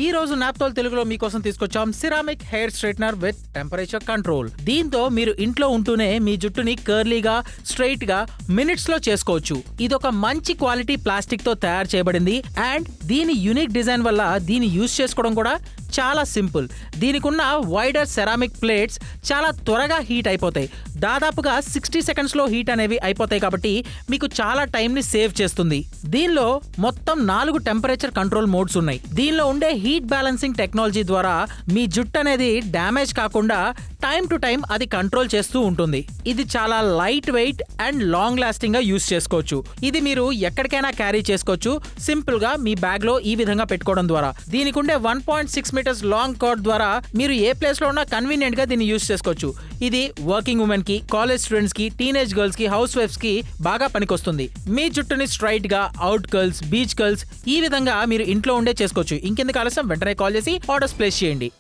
ఈ రోజు నాప్తోల్ తెలుగులో మీకోసం తీసుకొచ్చాం ceramic hair straightener with temperature control. దీంతో మీరు ఇంట్లో ఉంటూనే మీ జుట్టుని కర్లీగా స్ట్రైట్ గా మినిట్స్ లో చేసుకోవచ్చు. ఇదొక మంచి క్వాలిటీ ప్లాస్టిక్ తో తయారు చేయబడింది అండ్ దీని యూనిక్ డిజైన్ వల్ల దీన్ని యూజ్ చేసుకోవడం కూడా చాలా సింపుల్. దీనికున్న వైడర్ సెరామిక్ ప్లేట్స్ చాలా త్వరగా హీట్ అయిపోతాయి. దాదాపుగా 60 సెకండ్స్ లో హీట్ అనేవి అయిపోతాయి కాబట్టి మీకు చాలా టైం ని సేవ్ చేస్తుంది. దీనిలో మొత్తం 4 టెంపరేచర్ కంట్రోల్ మోడ్స్ ఉన్నాయి. దీనిలో ఉండే హీట్ బ్యాలెన్సింగ్ టెక్నాలజీ ద్వారా మీ జుట్టు అనేది డ్యామేజ్ కాకుండా టైం టు టైం అది కంట్రోల్ చేస్తూ ఉంటుంది. ఇది చాలా light weight and long lasting గా యూస్ చేసుకోవచ్చు. ఇది మీరు ఎక్కడికైనా క్యారీ చేసుకోవచ్చు సింపుల్ గా మీ బ్యాగ్ లో ఈ విధంగా పెట్టుకోవడం ద్వారా. దీనికి ఉండే 1.6 మీటర్స్ లాంగ్ కార్డ్ ద్వారా మీరు ఏ ప్లేస్ లో ఉన్నా కన్వీనియంట్ గా దీన్ని యూస్ చేసుకోవచ్చు. ఇది వర్కింగ్ ఉమెన్ కి, కాలేజ్ స్టూడెంట్స్ కి, టీనేజ్ గర్ల్స్ కి, హౌస్ వైఫ్స్ కి బాగా పనికొస్తుంది. మీ జుట్టుని స్ట్రైట్ గా, అవుట్ కర్ల్స్, బీచ్ కర్ల్స్ ఈ విధంగా మీరు ఇంట్లో ఉండే చేసుకోవచ్చు. ఇంకెందుకు ఆలస్యం, వెంటనే కాల్ చేసి ఆర్డర్స్ ప్లేస్ చేయండి.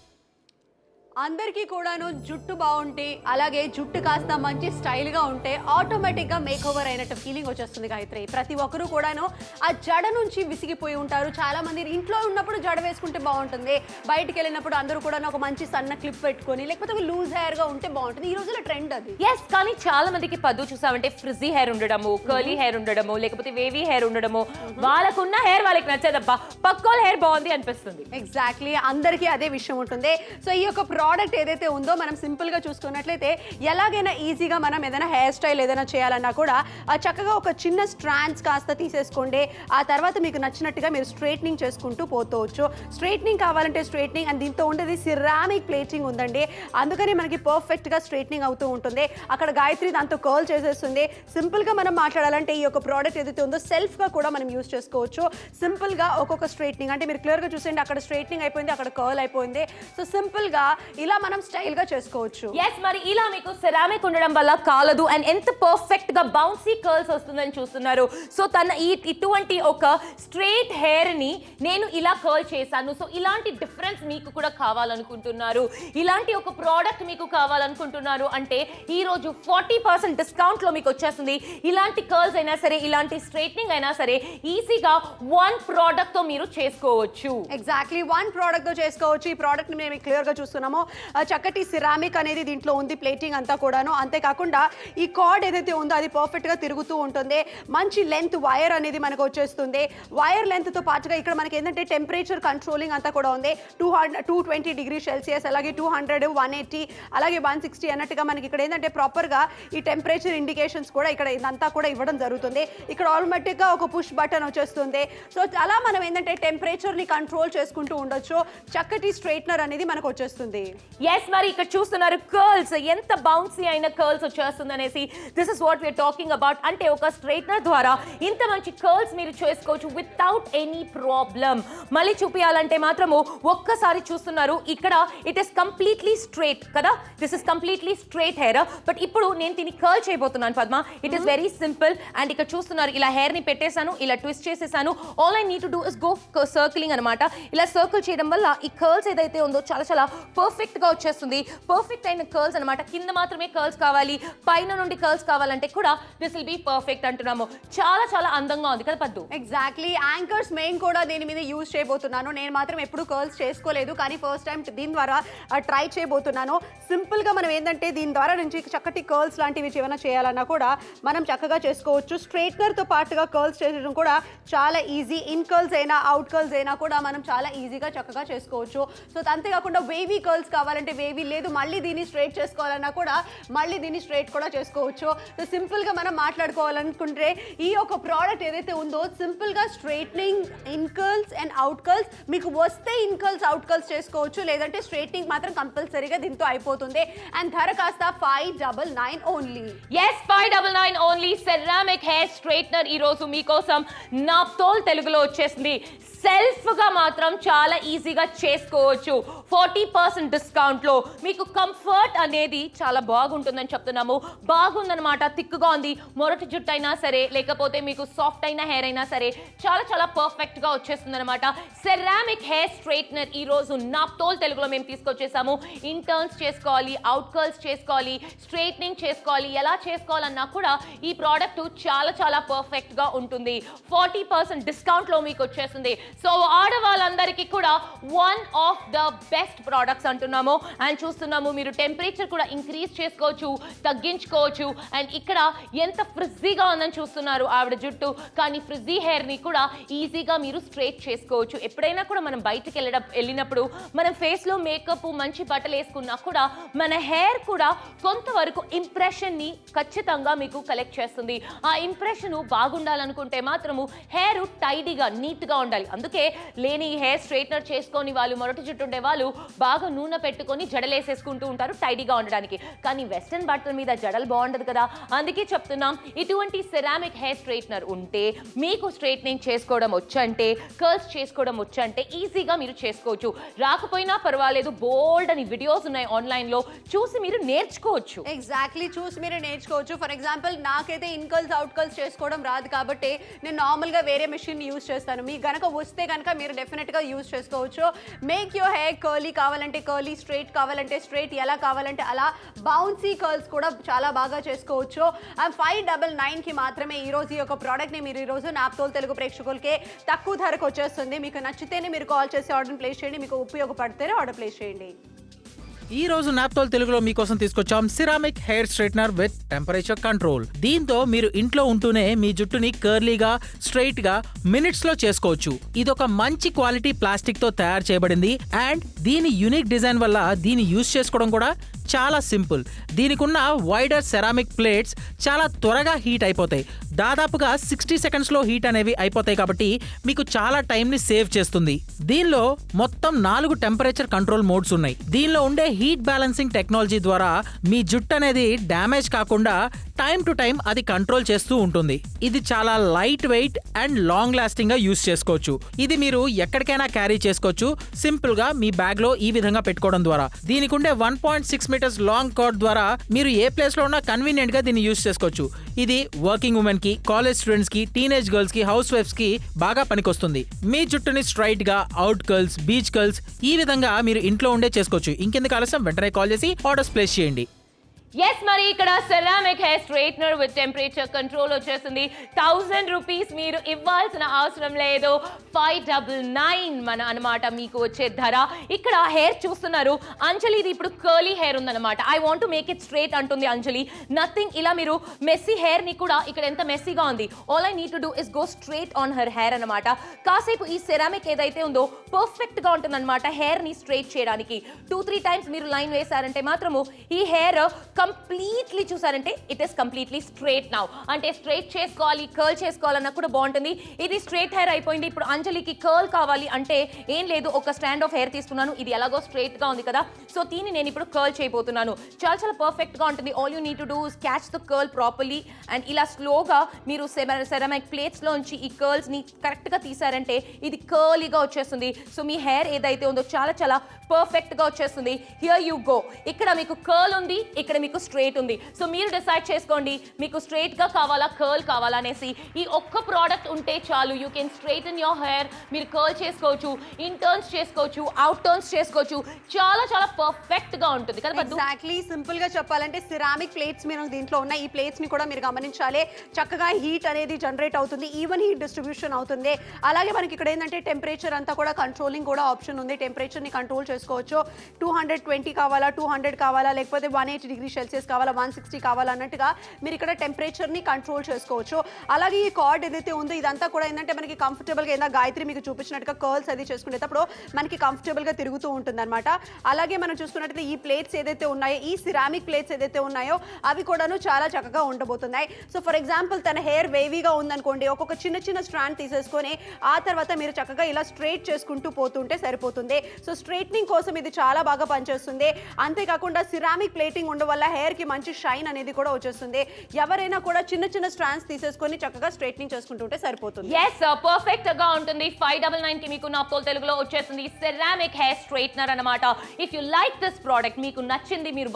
అందరికీ కూడాను జుట్టు బాగుంటే, అలాగే జుట్టు కాస్త మంచి స్టైల్గా ఉంటే ఆటోమేటిక్గా మేక్ ఓవర్ అయినట్టు ఫీలింగ్ వచ్చేస్తుంది గాయత్రి. ప్రతి ఒక్కరూ కూడాను ఆ జడ నుంచి విసిగిపోయి ఉంటారు. చాలా మంది ఇంట్లో ఉన్నప్పుడు జడ వేసుకుంటే బాగుంటుంది, బయటికి వెళ్ళినప్పుడు అందరూ కూడా ఒక మంచి సన్న క్లిప్ పెట్టుకొని లేకపోతే ఒక లూజ్ హెయిర్గా ఉంటే బాగుంటుంది. ఈ రోజుల్లో ట్రెండ్ అది. ఎస్, కానీ చాలా మందికి పద్దు చూసామంటే ఫ్రిజీ హెయిర్ ఉండడము, కర్లీ హెయిర్ ఉండడము, లేకపోతే వేవీ హెయిర్ ఉండడము, వాళ్ళకున్న హెయిర్ వాళ్ళకి నచ్చదబ్బా, పక్కోల హెయిర్ బాగుంది అనిపిస్తుంది. ఎగ్జాక్ట్లీ, అందరికీ అదే విషయం ఉంటుంది. సో ఈ యొక్క ప్రోడక్ట్ ఏదైతే ఉందో మనం సింపుల్గా చూసుకున్నట్లయితే ఎలాగైనా ఈజీగా మనం ఏదైనా హెయిర్ స్టైల్ ఏదైనా చేయాలన్నా కూడా చక్కగా ఒక చిన్న స్ట్రాండ్స్ కాస్త తీసేసుకోండి. ఆ తర్వాత మీకు నచ్చినట్టుగా మీరు స్ట్రైట్నింగ్ చేసుకుంటూ పోతవచ్చు. స్ట్రైట్నింగ్ కావాలంటే స్ట్రైట్నింగ్, అండ్ దీంతో ఉండేది సిరామిక్ ప్లేటింగ్ ఉందండి. అందుకని మనకి పర్ఫెక్ట్గా స్ట్రైట్నింగ్ అవుతూ ఉంటుంది. అక్కడ గాయత్రి దాంతో కర్ల్ చేసేస్తుంది. సింపుల్గా మనం మాట్లాడాలంటే ఈ యొక్క ప్రోడక్ట్ ఏదైతే ఉందో సెల్ఫ్గా కూడా మనం యూజ్ చేసుకోవచ్చు. సింపుల్గా ఒక్కొక్క స్ట్రైట్నింగ్ అంటే మీరు క్లియర్గా చూసేయండి, అక్కడ స్ట్రైట్నింగ్ అయిపోయింది, అక్కడ కర్ల్ అయిపోయింది. సో సింపుల్గా ఇలా మనం స్టైల్ గా చేసుకోవచ్చు. ఎస్, మరి ఇలా మీకు సెరామిక్ ఉండడం వల్ల కాలదు అండ్ ఎంత పర్ఫెక్ట్ గా బౌన్సీ కర్ల్స్ వస్తుందని చూస్తున్నారు. సో తన ఇటువంటి ఒక స్ట్రైట్ హెయిర్ ని నేను ఇలా కర్ల్ చేశాను. సో ఇలాంటి డిఫరెన్స్ మీకు కూడా కావాలనుకుంటున్నారు, ఇలాంటి ఒక ప్రోడక్ట్ మీకు కావాలనుకుంటున్నారు అంటే ఈ రోజు 40% డిస్కౌంట్ లో మీకు వచ్చేస్తుంది. ఇలాంటి కర్ల్స్ అయినా సరే, ఇలాంటి స్ట్రైట్నింగ్ అయినా సరే ఈజీగా 1 ప్రోడక్ట్ తో మీరు చేసుకోవచ్చు. ఎగ్జాక్ట్లీ 1 ప్రోడక్ట్ తో చేసుకోవచ్చు. ఈ ప్రోడక్ట్ ని మేము క్లియర్ గా చూస్తున్నాము. చక్కటి సిరామిక్ అనేది దీంట్లో ఉంది, ప్లేటింగ్ అంతా కూడాను. అంతేకాకుండా ఈ కార్డ్ ఏదైతే ఉందో అది పర్ఫెక్ట్ గా తిరుగుతూ ఉంటుంది. మంచి లెంత్ వైర్ అనేది మనకు వచ్చేస్తుంది. వైర్ లెంత్ తో పాటుగా ఇక్కడ మనకి ఏంటంటే టెంపరేచర్ కంట్రోలింగ్ అంతా కూడా ఉంది. 220 డిగ్రీ సెల్సియస్, అలాగే 200, 180, అలాగే 160 అన్నట్టుగా మనకి ఇక్కడ ఏంటంటే ప్రాపర్ గా ఈ టెంపరేచర్ ఇండికేషన్స్ కూడా ఇక్కడ ఇదంతా కూడా ఇవ్వడం జరుగుతుంది. ఇక్కడ ఆటోమేటిక్ గా ఒక పుష్ బటన్ వచ్చేస్తుంది. సో అలా మనం ఏంటంటే టెంపరేచర్ ని కంట్రోల్ చేసుకుంటూ ఉండొచ్చు. చక్కటి స్ట్రైట్నర్ అనేది మనకు వచ్చేస్తుంది. ఎస్, మరి ఇక్కడ చూస్తున్నారు కర్ల్స్ ఎంత బౌన్సీ అయిన కర్ల్స్ వచ్చేస్తుంది అనేసి. This is what we're talking about. అంటే ఒక స్ట్రైట్నర్ ద్వారా ఇంత మంచి కర్ల్స్ మీరు చేసుకోవచ్చు వితౌట్ ఎనీ ప్రాబ్లం. మళ్ళీ చూపించాలంటే మాత్రము ఒక్కసారి చూస్తున్నారు ఇక్కడ ఇట్ ఇస్ కంప్లీట్లీ స్ట్రైట్ కదా, this is completely straight hair. But ఇప్పుడు నేను దీన్ని కర్ల్ చేయబోతున్నాను Padma. It is very simple. And ఇక్కడ చూస్తున్నారు ఇలా హెయిర్ ని పెట్టేశాను, ఇలా ట్విస్ట్ చేసేసాను. All I need to do is go circling అనమాట. ఇలా సర్కిల్ చేయడం వల్ల ఈ కర్ల్స్ ఏదైతే ఉందో చాలా చాలా పర్ఫెక్ట్ గా వచ్చేస్తుంది. పర్ఫెక్ట్ అయిన కర్ల్స్ అనమాట. కింద మాత్రమే కర్ల్స్ కావాలి, పైన నుండి కర్ల్స్ కావాలంటే కూడా దిస్ విల్ బి పర్ఫెక్ట్ అంటున్నాము. చాలా చాలా అందంగా ఉంది కదా పద్దు. ఎగ్జాక్ట్లీ, యాంకర్స్ మెయిన్ కూడా దీని మీద యూజ్ చేయబోతున్నాను. నేను మాత్రం ఎప్పుడు కర్ల్స్ చేసుకోలేదు, కానీ ఫస్ట్ టైం దీని ద్వారా ట్రై చేయబోతున్నాను. సింపుల్ గా మనం ఏంటంటే దీని ద్వారా నుంచి చక్కటి కర్ల్స్ లాంటివి ఏమైనా చేయాలన్నా కూడా మనం చక్కగా చేసుకోవచ్చు. స్ట్రైట్నర్ తో పాటుగా కర్ల్స్ చేయడం కూడా చాలా ఈజీ. ఇన్ కర్ల్స్ అయినా, అవుట్ కర్ల్స్ అయినా కూడా మనం చాలా ఈజీగా చక్కగా చేసుకోవచ్చు. సో అంతేకాకుండా వేవీ కర్ల్స్ కావాలంటే వేవీ, లేదు మళ్ళీ దీన్ని స్ట్రైట్ చేసుకోవాలన్నా కూడా మళ్ళీ దీన్ని స్ట్రైట్ కూడా చేసుకోవచ్చు. సో సింపుల్ గా మనం మాట్లాడుకోవాలనుకుంటే ఈ యొక్క ప్రోడక్ట్ ఏదైతే ఉందో సింపుల్ గా straightening, in curls and out curls మీకు వస్తే ఇన్ కర్ల్స్, అవుట్ కర్ల్స్ చేసుకోవచ్చు. లేదంటే స్ట్రైట్నింగ్ మాత్రం కంపల్సరీగా దీంతో అయిపోతుంది. అండ్ ధర కాస్త 599 only. Yes, 599 only. Ceramic hair straightener ఈ రోజు మీకోసం నాప్తోల్ తెలుగులో వచ్చేసింది. సెల్ఫ్ గా మాత్రం చాలా ఈజీగా చేసుకోవచ్చు. 40% డిస్కౌంట్ లో మీకు కంఫర్ట్ అనేది చాలా బాగుంటుందని చెప్తున్నాము. బాగుందన్నమాట, థిక్గా ఉంది. మొరటి జుట్టు అయినా సరే, లేకపోతే మీకు సాఫ్ట్ అయిన హెయిర్ అయినా సరే చాలా చాలా పర్ఫెక్ట్ గా వచ్చేస్తుంది అనమాట. సెరామిక్ హెయిర్ స్ట్రైట్నర్ ఈ రోజు నాప్తోల్ తెలుగులో మేము తీసుకొచ్చేసాము. ఇంటర్న్స్ చేసుకోవాలి, అవుట్ కర్ల్స్ చేసుకోవాలి, స్ట్రైట్నింగ్ చేసుకోవాలి, ఎలా చేసుకోవాలన్నా కూడా ఈ ప్రోడక్ట్ చాలా చాలా పర్ఫెక్ట్ గా ఉంటుంది. 40% డిస్కౌంట్ లో మీకు వచ్చేస్తుంది. సో ఆడవాళ్ళందరికీ కూడా one of the best products అంటున్నాము. అండ్ చూస్తున్నాము మీరు టెంపరేచర్ కూడా ఇంక్రీజ్ చేసుకోవచ్చు, తగ్గించుకోవచ్చు. అండ్ ఇక్కడ ఎంత ఫ్రిజ్జీగా ఉందని చూస్తున్నారు ఆవిడ జుట్టు. కానీ ఫ్రిజ్జీ హెయిర్ ని కూడా ఈజీగా మీరు స్ట్రైట్ చేసుకోవచ్చు. ఎప్పుడైనా కూడా మనం బయటకు వెళ్ళినప్పుడు మనం ఫేస్ లో మేకప్ మంచి బట్టలు వేసుకున్నా కూడా మన హెయిర్ కూడా కొంతవరకు ఇంప్రెషన్ ని ఖచ్చితంగా మీకు కలెక్ట్ చేస్తుంది. ఆ ఇంప్రెషన్ బాగుండాలనుకుంటే మాత్రము హెయిర్ టైడీగా నీట్ గా ఉండాలి. అందుకే లేని హెయిర్ స్ట్రైట్నర్ చేసుకొని వాళ్ళు మొరటి జుట్టు ఉండే వాళ్ళు బాగా నూనె పెట్టుకొని జడలేసేసుకుంటూ ఉంటారు టైడీగా ఉండడానికి. కానీ వెస్టర్న్ బట్టల మీద జడలు బాగుండదు కదా, అందుకే చెప్తున్నాం ఇటువంటి సెరామిక్ హెయిర్ స్ట్రైట్నర్ ఉంటే మీకు స్ట్రైట్నింగ్ చేసుకోవడం వచ్చంటే, కర్ల్స్ చేసుకోవడం వచ్చంటే ఈజీగా మీరు చేసుకోవచ్చు. రాకపోయినా పర్వాలేదు, బోల్డ్ అని వీడియోస్ ఉన్నాయి ఆన్లైన్ లో, చూసి మీరు నేర్చుకోవచ్చు. ఎగ్జాక్ట్లీ, చూసి మీరు నేర్చుకోవచ్చు. ఫర్ ఎగ్జాంపుల్ నాకైతే ఇన్ కర్ల్స్ అవుట్ కర్ల్స్ చేసుకోవడం రాదు కాబట్టి నేను నార్మల్గా వేరే మెషిన్ యూజ్ చేస్తాను. మీకు గనక వస్తే కనుక మీరు డెఫినెట్గా యూజ్ చేసుకోవచ్చు. మేక్ యువర్ హెయిర్ కర్లీ కావాలంటే కర్లీ, స్ట్రైట్ కావాలంటే స్ట్రైట్, ఎలా కావాలంటే అలా. బౌన్సీ కర్ల్స్ కూడా చాలా బాగా చేసుకోవచ్చు. 599కి మాత్రమే ఈరోజు ఈ యొక్క ప్రోడక్ట్ని మీరు ఈరోజు నాప్తోల్ తెలుగు ప్రేక్షకులకే తక్కువ ధరకు వచ్చేస్తుంది. మీకు నచ్చితేనే మీరు కాల్ చేసి ఆర్డర్ ప్లేస్ చేయండి, మీకు ఉపయోగపడితేనే ఆర్డర్ ప్లేస్ చేయండి. ఈ రోజు నాప్తోల్ తెలుగులో మీకోసం తీసుకొచ్చాం ceramic hair straightener with temperature control. దీంతో మీరు ఇంట్లో ఉంటూనే మీ జుట్టుని కర్లీగా, స్ట్రైట్ గా మినిట్స్ లో చేసుకోవచ్చు. ఇదొక మంచి క్వాలిటీ ప్లాస్టిక్ తో తయారు చేయబడింది. అండ్ దీని యూనిక్ డిజైన్ వల్ల దీన్ని యూజ్ చేసుకోవడం కూడా చాలా సింపుల్. దీనికి ఉన్న వైడర్ సెరామిక్ ప్లేట్స్ చాలా త్వరగా హీట్ అయిపోతాయి. దాదాపుగా 60 సెకండ్స్లో హీట్ అనేవి అయిపోతాయి కాబట్టి మీకు చాలా టైంని సేవ్ చేస్తుంది. దీనిలో మొత్తం 4 టెంపరేచర్ కంట్రోల్ మోడ్స్ ఉన్నాయి. దీనిలో ఉండే హీట్ బ్యాలెన్సింగ్ టెక్నాలజీ ద్వారా మీ జుట్టు అనేది డ్యామేజ్ కాకుండా టైం టు టైం అది కంట్రోల్ చేస్తూ ఉంటుంది. ఇది చాలా light weight and long lasting గా యూస్ చేసుకోవచ్చు. ఇది మీరు ఎక్కడికైనా క్యారీ చేసుకోవచ్చు సింపుల్ గా మీ బ్యాగ్ లో ఈ విధంగా పెట్టుకోవడం ద్వారా. దీనికి ఉండే 1.6 మీటర్స్ లాంగ్ కార్డ్ ద్వారా మీరు ఏ ప్లేస్ లో ఉన్నా కన్వీనియంట్ గా దీన్ని యూస్ చేసుకోవచ్చు. ఇది వర్కింగ్ ఉమెన్ కి, కాలేజ్ స్టూడెంట్స్ కి, టీనేజ్ గర్ల్స్ కి, హౌస్ వైఫ్స్ కి బాగా పనికొస్తుంది. మీ జుట్టుని స్ట్రైట్ గా, అవుట్ కర్ల్స్, బీచ్ కర్ల్స్ ఈ విధంగా మీరు ఇంట్లో ఉండే చేసుకోవచ్చు. ఇంకెందుకు ఆలస్యం, వెంటనే కాల్ చేసి ఆర్డర్స్ ప్లేస్ చేయండి. ఎస్, మరి ఇక్కడ ceramic hair straightener with temperature control వచ్చేసింది. 1000 రూపీస్ మీరు ఇవ్వాల్సిన అవసరం లేదు. 599 మన అనమాట మీకు వచ్చే ధర. ఇక్కడ హెయిర్ చూస్తున్నారు, అంజలి ఇది ఇప్పుడు కర్లీ హెయిర్ ఉందన్నమాట. I want to make it straight అంటుంది అంజలి. నథింగ్, ఇలా మీరు మెస్సీ హెయిర్ ని కూడా ఇక్కడ ఎంత మెస్సీగా ఉంది, all I need to do is go straight on her hair అనమాట. కాసేపు ఈ సెరామిక్ ఏదైతే ఉందో పర్ఫెక్ట్ గా ఉంటుంది అనమాట హెయిర్ ని స్ట్రైట్ చేయడానికి. 2-3 టైమ్స్ మీరు లైన్ వేశారంటే మాత్రము ఈ హెయిర్ కంప్లీట్లీ చూసారంటే it is completely straight now. అంటే స్ట్రైట్ చేసుకోవాలి, కర్ల్ చేసుకోవాలన్నా కూడా బాగుంటుంది. ఇది స్ట్రైట్ హెయిర్ అయిపోయింది. ఇప్పుడు అంజలికి కర్ల్ కావాలి అంటే ఏం లేదు, ఒక స్టాండ్ ఆఫ్ హెయిర్ తీసుకున్నాను. ఇది ఎలాగో స్ట్రైట్ గా ఉంది కదా, సో దీన్ని నేను ఇప్పుడు కర్ల్ చేయబోతున్నాను. చాలా చాలా పర్ఫెక్ట్ గా ఉంటుంది. All you need to do is catch the curl properly. And ఇలా స్లోగా మీరు సెరామిక్ ప్లేట్స్ లోంచి ఈ కర్ల్స్ ని కరెక్ట్ గా తీసారంటే ఇది కర్లీగా వచ్చేస్తుంది. సో మీ హెయిర్ ఏదైతే ఉందో చాలా చాలా పర్ఫెక్ట్ గా వచ్చేస్తుంది. Here you go. ఇక్కడ మీకు కర్ల్ ఉంది, ఇక్కడ మీకు స్ట్రైట్ ఉంది. సో మీరు డిసైడ్ చేసుకోండి మీకు స్ట్రైట్ గా కావాలా, కర్ల్ కావాలా అనేసి. ఈ ఒక్క ప్రోడక్ట్ ఉంటే చాలు, you can straighten your hair. మీరు కర్ల్ చేసుకోవచ్చు, ఇన్ టర్న్స్ చేసుకోవచ్చు, అవుట్ టర్న్స్ చేసుకోవచ్చు. చాలా చాలా పర్ఫెక్ట్ గా ఉంటుంది కదా. ఎగ్జాక్ట్లీ, సింపుల్ గా చెప్పాలంటే సిరామిక్ ప్లేట్స్ మీరు దీంట్లో ఉన్న ఈ ప్లేట్స్ ని కూడా మీరు గమనించాలి. చక్కగా హీట్ అనేది జనరేట్ అవుతుంది, ఈవెన్ హీట్ డిస్ట్రిబ్యూషన్ అవుతుంది. అలాగే మనకి ఇక్కడ ఏంటంటే టెంపరేచర్ అంతా కూడా కంట్రోలింగ్ కూడా ఆప్షన్ ఉంది. టెంపరేచర్ ని కంట్రోల్ చేసుకోవచ్చు. 220 కావాలా, 200 కావాలా, లేకపోతే 180 డిగ్రీ సెల్సియస్ కావాలా, 160 కావాలా అన్నట్టుగా మీరు ఇక్కడ టెంపరేచర్ని కంట్రోల్ చేసుకోవచ్చు. అలాగే ఈ కార్డ్ ఏదైతే ఉందో ఇదంతా కూడా ఏంటంటే మనకి కంఫర్టబుల్గా ఏదైనా గాయత్రి మీకు చూపించినట్టుగా కర్ల్స్ అది చేసుకునేటప్పుడు మనకి కంఫర్టబుల్గా తిరుగుతూ ఉంటుంది అనమాట. అలాగే మనం చూసుకున్నట్టయితే ఈ ప్లేట్స్ ఏదైతే ఉన్నాయో, ఈ సిరామిక్ ప్లేట్స్ ఏదైతే ఉన్నాయో అవి కూడాను చాలా చక్కగా ఉండబోతున్నాయి. సో ఫర్ ఎగ్జాంపుల్ తన హెయిర్ వేవీగా ఉందనుకోండి, ఒక్కొక్క చిన్న చిన్న స్ట్రాండ్ తీసేసుకొని ఆ తర్వాత మీరు చక్కగా ఇలా స్ట్రైట్ చేసుకుంటూ పోతుంటే సరిపోతుంది. సో స్ట్రైట్నింగ్ కోసం ఇది చాలా బాగా పనిచేస్తుంది. అంతేకాకుండా సిరామిక్ ప్లేటింగ్ ఉండడం వల్ల హెయిర్ కి మంచి షైన్ అనేది కూడా వచ్చేస్తుంది. ఎవరైనా కూడా చిన్న చిన్న స్ట్రాండ్స్ తీసేసుకొని చక్కగా స్ట్రైట్నింగ్ చేసుకుంటుంటే సరిపోతుంది. yes పర్ఫెక్ట్ గా ఉంటుంది. 599 కి మీకు నాప్తోల్ తెలుగులో వచ్చేస్తుంది సెరామిక్ హెయిర్ స్ట్రైట్నర్ అన్నమాట. If you like this product, మీకు నచ్చింది, మీరు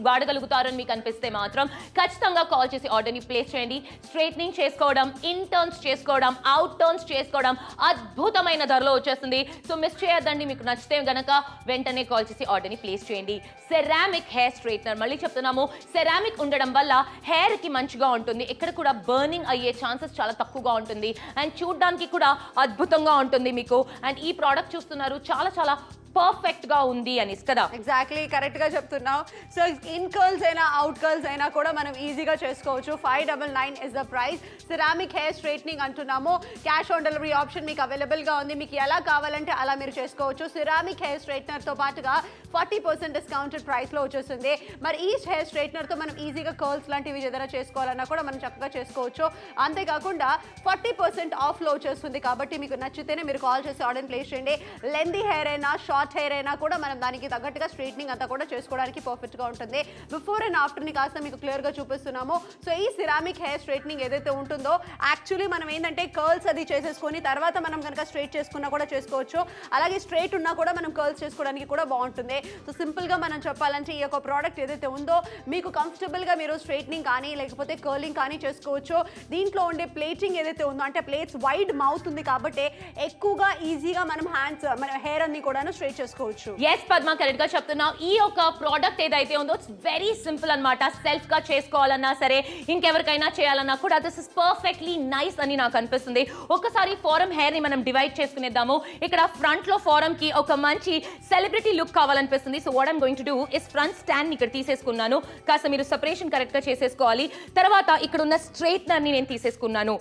వాడగలుగుతారని మీకు అనిపిస్తే మాత్రం ఖచ్చితంగా కాల్ చేసి ఆర్డర్ ని ప్లేస్ చేయండి. స్ట్రైట్నింగ్ చేసుకోవడం, ఇన్ టర్న్స్ చేసుకోవడం, అవుట్ టర్న్స్ చేసుకోవడం అద్భుతమైన ధరలో వచ్చేస్తుంది. సో మిస్ చేయొద్దండి. మీకు నచ్చితే గనక వెంటనే కాల్ చేసి ఆర్డర్ ని ప్లేస్ చేయండి. సెరామిక్ హెయిర్ స్ట్రైట్నర్, మళ్ళీ చెప్తున్నాము, సెరామిక్ ఉండడం వల్ల హెయిర్ కి మంచిగా ఉంటుంది. ఎక్కడ కూడా బర్నింగ్ అయ్యే ఛాన్సెస్ చాలా తక్కువగా ఉంటుంది అండ్ చూడడానికి కూడా అద్భుతంగా ఉంటుంది మీకు. అండ్ ఈ ప్రోడక్ట్ చూస్తున్నారు చాలా చాలా పర్ఫెక్ట్ గా ఉంది అనేసి కదా. ఎగ్జాక్ట్లీ కరెక్ట్ గా చెప్తున్నావు. సో ఇన్ కర్ల్స్ అయినా అవుట్ కర్ల్స్ అయినా కూడా మనం ఈజీగా చేసుకోవచ్చు. 599 is the price. Ceramic hair straightening అంటున్నాము. క్యాష్ ఆన్ డెలివరీ ఆప్షన్ మీకు అవైలబుల్ గా ఉంది. మీకు ఎలా కావాలంటే అలా మీరు చేసుకోవచ్చు. సిరామిక్ హెయిర్ స్ట్రైట్నర్ తో పాటుగా 40% డిస్కౌంటెడ్ ప్రైస్ లో వచ్చేస్తుంది. మరి ఈ హెయిర్ స్ట్రైట్నర్ తో మనం ఈజీగా కర్ల్స్ లాంటివి ఏదైనా చేసుకోవాలన్నా కూడా మనం చక్కగా చేసుకోవచ్చు. అంతేకాకుండా 40% ఆఫ్ లో వచ్చేస్తుంది. కాబట్టి మీకు నచ్చితేనే మీరు కాల్ చేసి ఆర్డర్ ప్లేస్ చేయండి. లెందీ హెయిర్ అయినా షార్ట్ హెయిర్ అయినా కూడా మనం దానికి తగ్గట్టుగా స్ట్రైట్నింగ్ అంతా కూడా చేసుకోవడానికి పర్ఫెక్ట్ గా ఉంటుంది. బిఫోర్ అండ్ ఆఫ్టర్ ని కాస్త మీకు క్లియర్ గా చూపిస్తున్నాము. సో ఈ సిరామిక్ హెయిర్ స్ట్రైట్నింగ్ ఏదైతే ఉంటుందో యాక్చువల్లీ మనం ఏంటంటే కర్ల్స్ అది చేసేసుకొని తర్వాత మనం కనుక స్ట్రైట్ చేసుకున్నా కూడా చేసుకోవచ్చు. అలాగే స్ట్రైట్ ఉన్నా కూడా మనం కర్ల్స్ చేసుకోవడానికి కూడా బాగుంటుంది. సో సింపుల్ గా మనం చెప్పాలంటే ఈ యొక్క ప్రోడక్ట్ ఏదైతే ఉందో మీకు కంఫర్టబుల్ గా మీరు స్ట్రైట్నింగ్ కానీ లేకపోతే కర్లింగ్ కానీ చేసుకోవచ్చు. దీంట్లో ఉండే ప్లేటింగ్ ఏదైతే ఉందో అంటే ప్లేట్స్ వైడ్ మౌత్ ఉంది కాబట్టి ఎక్కువగా ఈజీగా మనం హ్యాండ్స్ మన హెయిర్ అన్ని కూడా స్ట్రైట్ చేసుకోవచ్చు. yes పద్మ కరెక్ట్ గా చెప్తున్నావు. ఈ యొక్క ప్రోడక్ట్ ఏదైతే ఉందో ఇట్స్ వెరీ సింపుల్ అన్నమాట. సెల్ఫ్ గా చేసుకోవాలన్నా సరే ఇంకెవరికైనా చేయాలన్నా కూడా దిస్ ఇస్ పర్ఫెక్ట్లీ నైస్ అని నాకు అనిపిస్తుంది. ఒకసారి ఫారం హెయిర్ ని మనం డివైడ్ చేసుకునేద్దాము. ఇక్కడ ఫ్రంట్ లో ఫారం కి ఒక మంచి సెలబ్రిటీ లుక్ కావాలనిపిస్తుంది. So what I'm going to do is front stand ఇక్కడ తీసేసుకున్నాను. కాస్త మీరు సెపరేషన్ కరెక్ట్ గా చేసేసుకోవాలి. తర్వాత ఇక్కడ ఉన్న స్ట్రైట్నర్ ని నేను తీసేసుకున్నాను.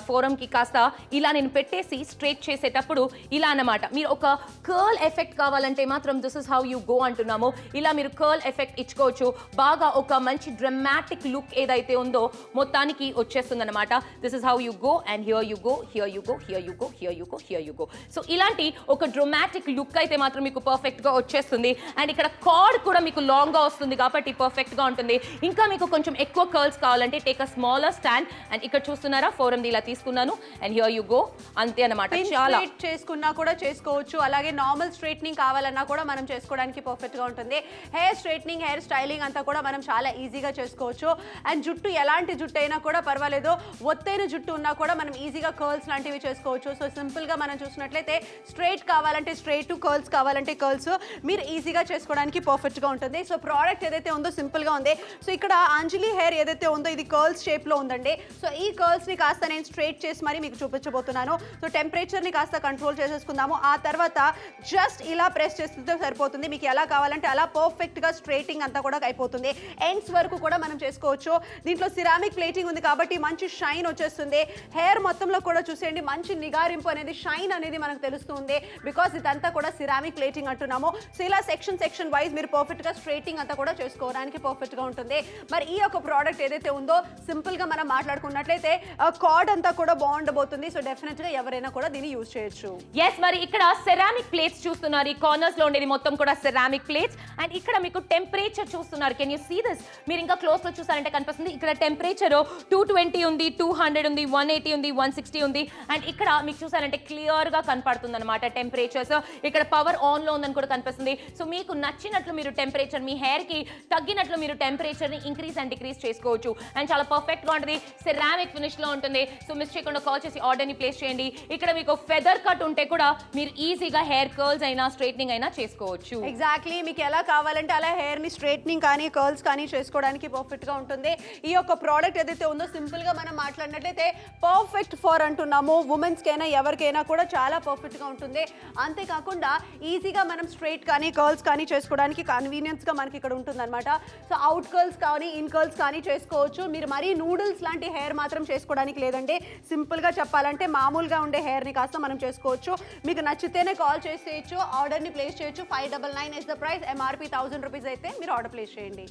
ఫోరం కి కాస్త ఇలా నేను పెట్టేసి స్ట్రైట్ చేసేటప్పుడు ఇలా అన్నమాట. మీరు ఒక కర్ల్ ఎఫెక్ట్ కావాలంటే మాత్రం this is how you go అంటున్నాము. ఇలా మీరు కర్ల్ ఎఫెక్ట్ ఇచ్చుకోవచ్చు. బాగా ఒక మంచి డ్రమాటిక్ లుక్ ఏదైతే ఉందో మొత్తానికి వచ్చేస్తుంది అనమాట. This is how you go and here you go, here you go, here you go, here you go, here you go. So ఇలాంటి ఒక డ్రమాటిక్ లుక్ అయితే మాత్రం మీకు పర్ఫెక్ట్ గా వచ్చేస్తుంది. అండ్ ఇక్కడ కార్డ్ కూడా మీకు లాంగ్ గా వస్తుంది కాబట్టి పర్ఫెక్ట్ గా ఉంటుంది. ఇంకా మీకు కొంచెం ఎక్కువ కర్ల్స్ కావాలంటే take a smaller stand. And ఇక్కడ చూస్తున్నారా ఫోరం ఇలా తీసుకున్నాను అండ్ హియర్ యూ గో, అంతే అనమాట. చాలా చేసుకున్నా కూడా చేసుకోవచ్చు. అలాగే నార్మల్ స్ట్రైట్నింగ్ కావాలన్నా కూడా మనం చేసుకోవడానికి పర్ఫెక్ట్ గా ఉంటుంది. హెయిర్ స్ట్రైట్నింగ్, హెయిర్ స్టైలింగ్ అంతా కూడా మనం చాలా ఈజీగా చేసుకోవచ్చు. అండ్ జుట్టు ఎలాంటి జుట్టు అయినా కూడా పర్వాలేదు, ఒత్తైన జుట్టు ఉన్నా కూడా మనం ఈజీగా కర్ల్స్ లాంటివి చేసుకోవచ్చు. సో సింపుల్ గా మనం చూసినట్లయితే స్ట్రైట్ కావాలంటే స్ట్రైట్, కర్ల్స్ కావాలంటే కర్ల్స్ మీరు ఈజీగా చేసుకోవడానికి పర్ఫెక్ట్ గా ఉంటుంది. సో ప్రోడక్ట్ ఏదైతే ఉందో సింపుల్ గా ఉంది. సో ఇక్కడ అంజలి హెయిర్ ఏదైతే ఉందో ఇది కర్ల్స్ షేప్ లో ఉందండి. సో ఈ కర్ల్స్ ని కాస్త నేను స్ట్రైట్ చేసి మరి మీకు చూపించబోతున్నాను. సో టెంపరేచర్ ని కాస్త కంట్రోల్ చేసేసుకుందాము. ఆ తర్వాత జస్ట్ ఇలా ప్రెస్ చేస్తే సరిపోతుంది. మీకు ఎలా కావాలంటే అలా పర్ఫెక్ట్ గా స్ట్రైటింగ్ అంతా కూడా అయిపోతుంది. ఎండ్స్ వరకు కూడా మనం చేసుకోవచ్చు. దీంట్లో సిరామిక్ ప్లేటింగ్ ఉంది కాబట్టి మంచి షైన్ వచ్చేస్తుంది. హెయిర్ మొత్తంలో కూడా చూసేయండి మంచి నిగారింపు అనేది, షైన్ అనేది మనకు తెలుస్తుంది. బికాస్ ఇదంతా కూడా సిరామిక్ ప్లేటింగ్ అంటున్నాము. సో ఇలా సెక్షన్ వైజ్ మీరు పర్ఫెక్ట్ గా స్ట్రైటింగ్ అంతా కూడా చేసుకోవడానికి పర్ఫెక్ట్ గా ఉంటుంది. మరి ఈ యొక్క ప్రోడక్ట్ ఏదైతే ఉందో సింపుల్ గా మనం మాట్లాడుకున్నట్లయితే కార్డ్ అంతా కూడా బాగుండబోతుంది. సో డెఫినెట్ గా ఎవరైనా కూడా దీన్ని యూజ్ చేయొచ్చు. yes మరి ఇక్కడ సెరామిక్ ప్లేట్స్ చూస్తున్నారు. ఈ కార్నర్స్ లో ఉండేది మొత్తం కూడా సెరామిక్ ప్లేట్స్. అండ్ ఇక్కడ మీకు టెంపరేచర్ చూస్తున్నారు. Can you see this? మీరు ఇంకా క్లోజ్ లో చూసారంటే కనిపిస్తుంది. ఇక్కడ టెంపరేచర్ 220 ఉంది, 200 ఉంది, 180 ఉంది, 160 ఉంది. అండ్ ఇక్కడ మీకు చూసారంటే క్లియర్ గా కనపడుతుంది అనమాట టెంపరేచర్స్. ఇక్కడ పవర్ ఆన్ లో ఉందని కూడా కనిపిస్తుంది. సో మీకు నచ్చినట్లు మీరు టెంపరేచర్, మీ హెయిర్ కి తగ్గినట్లు మీరు టెంపరేచర్ ని ఇంక్రీజ్ అండ్ డిక్రీజ్ చేసుకోవచ్చు. అండ్ చాలా పర్ఫెక్ట్ గా ఉంటుంది. సెరామిక్ ఫినిష్ లో ఉంటుంది. సో మిస్ చేయకుండా కాల్ చేసి ఆర్డర్ ని ప్లేస్ చేయండి. ఇక్కడ మీకు ఫెదర్ కట్ ఉంటే కూడా మీరు ఈజీగా హెయిర్ కర్ల్స్ అయినా స్ట్రైట్నింగ్ అయినా చేసుకోవచ్చు. ఎగ్జాక్ట్లీ మీకు ఎలా కావాలంటే అలా హెయిర్ ని స్ట్రైట్నింగ్ కానీ కర్ల్స్ కానీ చేసుకోవడానికి పర్ఫెక్ట్ గా ఉంటుంది. ఈ యొక్క ప్రోడక్ట్ ఏదైతే ఉందో సింపుల్ గా మనం మాట్లాడినట్లయితే పర్ఫెక్ట్ ఫర్ అంటున్నాము. ఉమెన్స్ కైనా ఎవరికైనా కూడా చాలా పర్ఫెక్ట్ గా ఉంటుంది. అంతేకాకుండా ఈజీగా మనం స్ట్రైట్ కానీ కర్ల్స్ కానీ చేసుకోవడానికి కన్వీనియన్స్ గా మనకి ఇక్కడ ఉంటుంది అనమాట. సో అవుట్ కర్ల్స్ కానీ ఇన్ కర్ల్స్ కానీ చేసుకోవచ్చు. మీరు మరీ నూడిల్స్ లాంటి హెయిర్ మాత్రం చేసుకోవడానికి లేదండి. సింపుల్ గా చెప్పాలంటే మామూలుగా ఉండే హెయిర్ ని కాస్త మనం చేసుకోవచ్చు. మీకు నచ్చితేనే కాల్ చేసేయచ్చు, ఆర్డర్ ని ప్లేస్ చేయొచ్చు. 599 is the price. MRP 1000 rupees అయితే మీరు ఆర్డర్ ప్లేస్ చేయండి.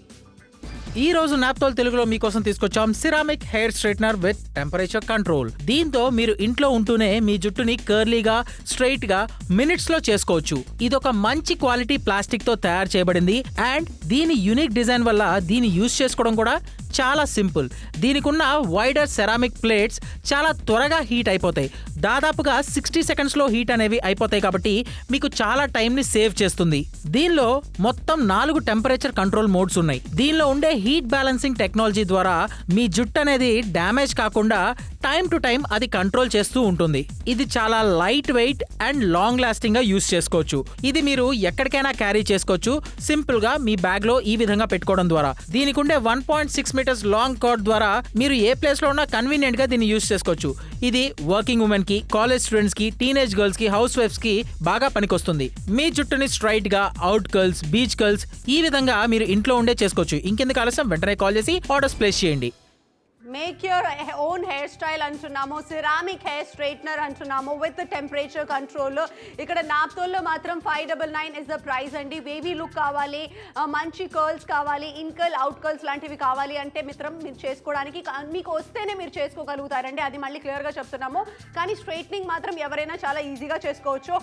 ఈ రోజు నాప్తోల్ తెలుగులో మీకోసం తీసుకొచ్చాం ceramic hair straightener with temperature control. దీంతో మీరు ఇంట్లో ఉంటూనే మీ జుట్టుని కర్లీగా స్ట్రైట్ గా మినిట్స్ లో చేసుకోవచ్చు. ఇదొక మంచి క్వాలిటీ ప్లాస్టిక్ తో తయారు చేయబడింది అండ్ దీని యూనిక్ డిజైన్ వల్ల దీన్ని యూజ్ చేసుకోవడం కూడా చాలా సింపుల్. దీనికున్న వైడర్ సెరామిక్ ప్లేట్స్ చాలా త్వరగా హీట్ అయిపోతాయి. దాదాపుగా 60 సెకండ్స్ లో హీట్ అనేవి అయిపోతాయి కాబట్టి మీకు చాలా టైం ని సేవ్ చేస్తుంది. దీనిలో మొత్తం 4 టెంపరేచర్ కంట్రోల్ మోడ్స్ ఉన్నాయి. దీనిలో ఉండే హీట్ బ్యాలెన్సింగ్ టెక్నాలజీ ద్వారా మీ జుట్టు అనేది డ్యామేజ్ కాకుండా టైం టు టైం అది కంట్రోల్ చేస్తూ ఉంటుంది. ఇది చాలా light weight and long lasting గా యూస్ చేసుకోవచ్చు. ఇది మీరు ఎక్కడికైనా క్యారీ చేసుకోవచ్చు సింపుల్ గా మీ బ్యాగ్ లో ఈ విధంగా పెట్టుకోవడం ద్వారా. దీనికి ఉండే 1.6 మీటర్స్ లాంగ్ కార్డ్ ద్వారా మీరు ఏ ప్లేస్ లో ఉన్నా కన్వీనియంట్ గా దీన్ని యూస్ చేసుకోవచ్చు. ఇది వర్కింగ్ ఉమెన్ కి, కాలేజ్ స్టూడెంట్స్ కి, టీనేజ్ గర్ల్స్ కి, హౌస్ వైఫ్స్ కి బాగా పనికొస్తుంది. మీ జుట్టుని స్ట్రైట్ గా, అవుట్ కర్ల్స్, బీచ్ కర్ల్స్ ఈ విధంగా మీరు ఇంట్లో ఉండే చేసుకోవచ్చు. ఇంకెందుకు ఆలస్యం, వెంటనే కాల్ చేసి ఆర్డర్స్ ప్లేస్ చేయండి. Make your own hair style అంటున్నాము, సిరామిక్ హెయిర్ స్ట్రైట్నర్ అంటున్నాము విత్ టెంపరేచర్ కంట్రోల్. ఇక్కడ నాప్తోల్లో మాత్రం 599 ఇస్ ద ప్రైస్ అండి. వేవీ లుక్ కావాలి, మంచి కర్ల్స్ కావాలి, ఇన్ కర్ల్, అవుట్ కర్ల్స్ లాంటివి కావాలి అంటే మిత్రం మీరు చేసుకోవడానికి మీకు వస్తేనే మీరు చేసుకోగలుగుతారండి. అది మళ్ళీ క్లియర్గా చెప్తున్నాము. కానీ స్ట్రైట్నింగ్ మాత్రం ఎవరైనా చాలా ఈజీగా చేసుకోవచ్చు,